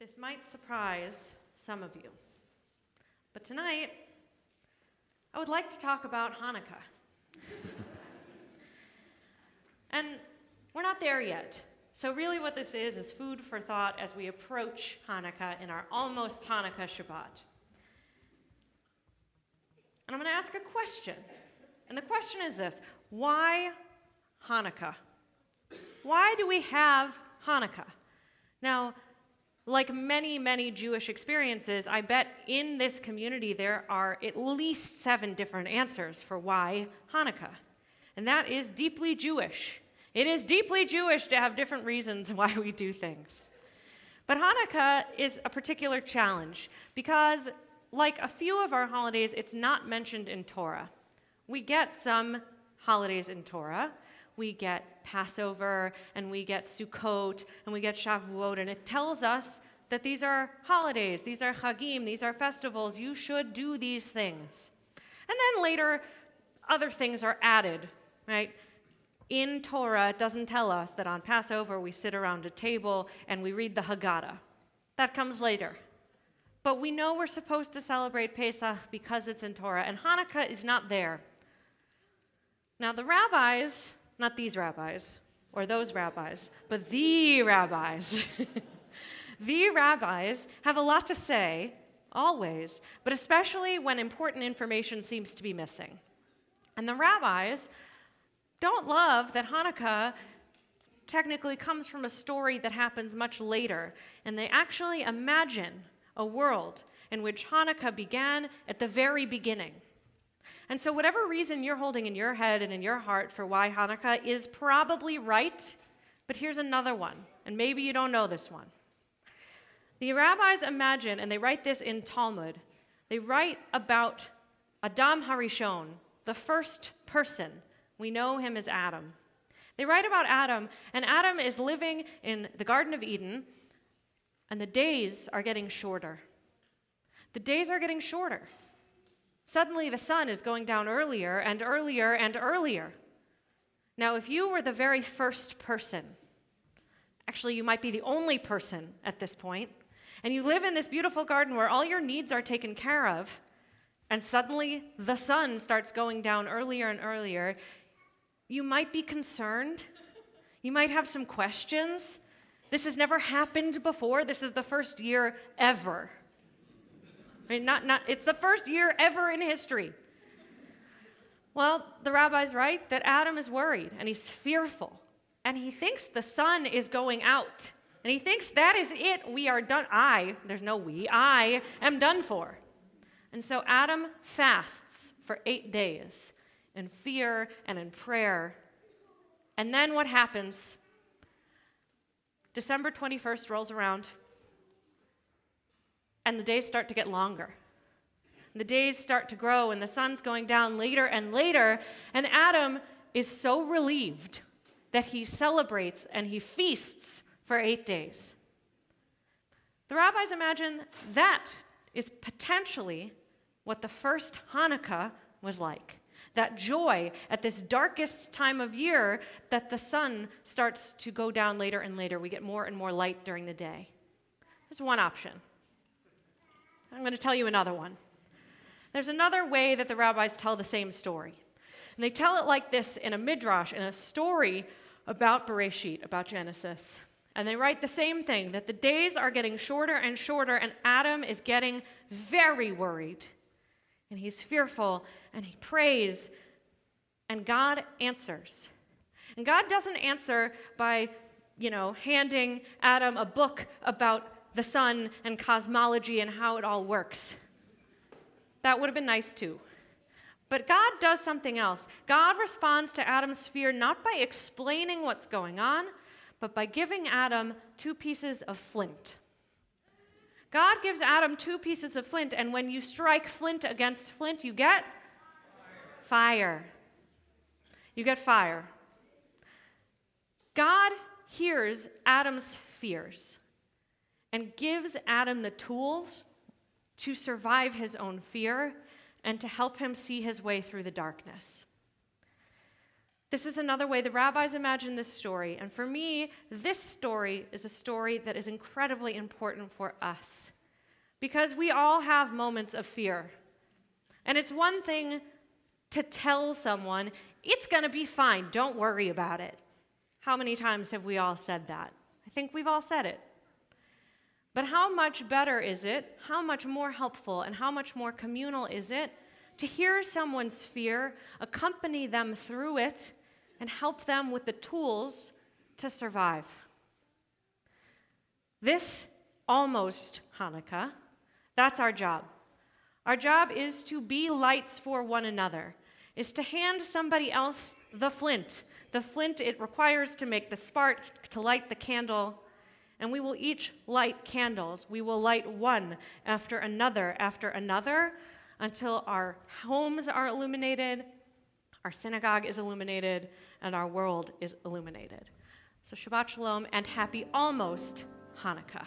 This might surprise some of you, but tonight, I would like to talk about Hanukkah. And we're not there yet. So really what this is food for thought as we approach Hanukkah in our almost Hanukkah Shabbat. And I'm going to ask a question. And the question is this: why Hanukkah? Why do we have Hanukkah? Now, like many, many Jewish experiences, I bet in this community there are at least 7 different answers for why Hanukkah. And that is deeply Jewish. It is deeply Jewish to have different reasons why we do things. But Hanukkah is a particular challenge because, like a few of our holidays, it's not mentioned in Torah. We get some holidays in Torah. We get Passover, and we get Sukkot, and we get Shavuot, and it tells us that these are holidays, these are Chagim, these are festivals, you should do these things. And then later, other things are added, right? In Torah, it doesn't tell us that on Passover we sit around a table and we read the Haggadah. That comes later. But we know we're supposed to celebrate Pesach because it's in Torah, and Hanukkah is not there. Now the rabbis, not these rabbis or those rabbis, but the rabbis, the rabbis have a lot to say, always, but especially when important information seems to be missing. And the rabbis don't love that Hanukkah technically comes from a story that happens much later, and they actually imagine a world in which Hanukkah began at the very beginning. And so whatever reason you're holding in your head and in your heart for why Hanukkah is probably right, but here's another one, and maybe you don't know this one. The rabbis imagine, and they write this in Talmud, they write about Adam Harishon, the first person. We know him as Adam. They write about Adam, and Adam is living in the Garden of Eden, and the days are getting shorter. The days are getting shorter. Suddenly, the sun is going down earlier and earlier and earlier. Now, if you were the very first person, actually, you might be the only person at this point, and you live in this beautiful garden where all your needs are taken care of, and suddenly the sun starts going down earlier and earlier, you might be concerned. You might have some questions. This has never happened before. This is the first year ever. I mean, it's the first year ever in history. Well, the rabbis write that Adam is worried, and he's fearful, and he thinks the sun is going out, and he thinks that is it, we are done. I am done for. And so Adam fasts for 8 days in fear and in prayer. And then what happens? December 21st rolls around, and the days start to get longer. The days start to grow, and the sun's going down later and later, and Adam is so relieved that he celebrates and he feasts for 8 days. The rabbis imagine that is potentially what the first Hanukkah was like. That joy at this darkest time of year that the sun starts to go down later and later. We get more and more light during the day. There's one option. I'm going to tell you another one. There's another way that the rabbis tell the same story. And they tell it like this in a midrash, in a story about Bereshit, about Genesis. And they write the same thing, that the days are getting shorter and shorter, and Adam is getting very worried. And he's fearful, and he prays, and God answers. And God doesn't answer by, handing Adam a book about the sun and cosmology and how it all works. That would have been nice too. But God does something else. God responds to Adam's fear not by explaining what's going on, but by giving Adam 2 pieces of flint. God gives Adam 2 pieces of flint, and when you strike flint against flint, you get fire. You get fire. God hears Adam's fears and gives Adam the tools to survive his own fear and to help him see his way through the darkness. This is another way the rabbis imagine this story. And for me, this story is a story that is incredibly important for us because we all have moments of fear. And it's one thing to tell someone, it's going to be fine, don't worry about it. How many times have we all said that? I think we've all said it. But how much better is it, how much more helpful, and how much more communal is it to hear someone's fear, accompany them through it, and help them with the tools to survive? This almost Hanukkah, that's our job. Our job is to be lights for one another, is to hand somebody else the flint it requires to make the spark, to light the candle, and we will each light candles. We will light one after another, until our homes are illuminated, our synagogue is illuminated, and our world is illuminated. So Shabbat Shalom and happy almost Hanukkah.